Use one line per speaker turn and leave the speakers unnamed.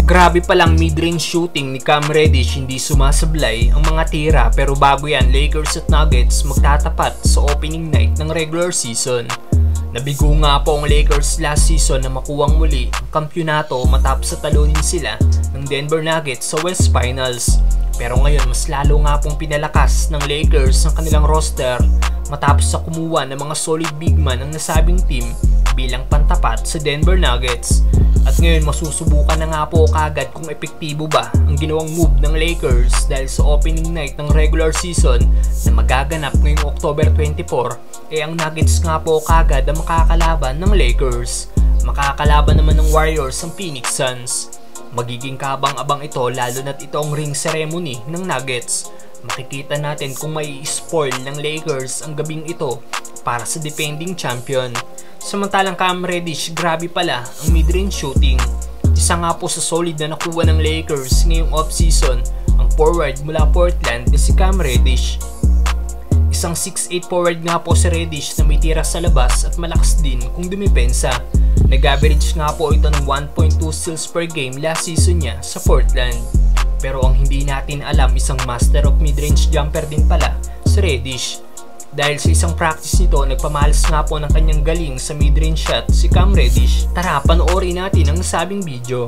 Grabe palang mid-range shooting ni Cam Reddish, hindi sumasablay ang mga tira, pero bago yan, Lakers at Nuggets magtatapat sa opening night ng regular season. Nabigo nga po ang Lakers last season na makuwang muli ang kampyonato matapos sa talunin sila ng Denver Nuggets sa West Finals. Pero ngayon mas lalo nga pong pinalakas ng Lakers ang kanilang roster matapos sa kumuha ng mga solid big man ang nasabing team bilang pantapat sa Denver Nuggets. At ngayon masusubukan na nga po kagad kung epektibo ba ang ginawang move ng Lakers dahil sa opening night ng regular season na magaganap ngayong October 24, ang Nuggets nga po kagad ang makakalaban ng Lakers. Makakalaban naman ng Warriors ang Phoenix Suns. Magiging kabang-abang ito lalo na't ito ang ring ceremony ng Nuggets. Makikita natin kung may spoil ng Lakers ang gabing ito para sa defending champion. Samantalang Cam Reddish, grabe pala ang mid-range shooting. Isa nga po sa solid na nakuha ng Lakers ngayong off-season ang forward mula Portland na si Cam Reddish. Isang 6'8 forward nga po si Reddish na may tira sa labas at malakas din kung dumipensa. Nag-average nga po ito ng 1.2 steals per game last season niya sa Portland. Pero ang hindi natin alam, isang master of mid-range jumper din pala si Reddish. Dahil sa isang practice nito, nagpamalas nga po ng kanyang galing sa mid-range shot si Cam Reddish. Tara, panoorin natin ang nasabing video.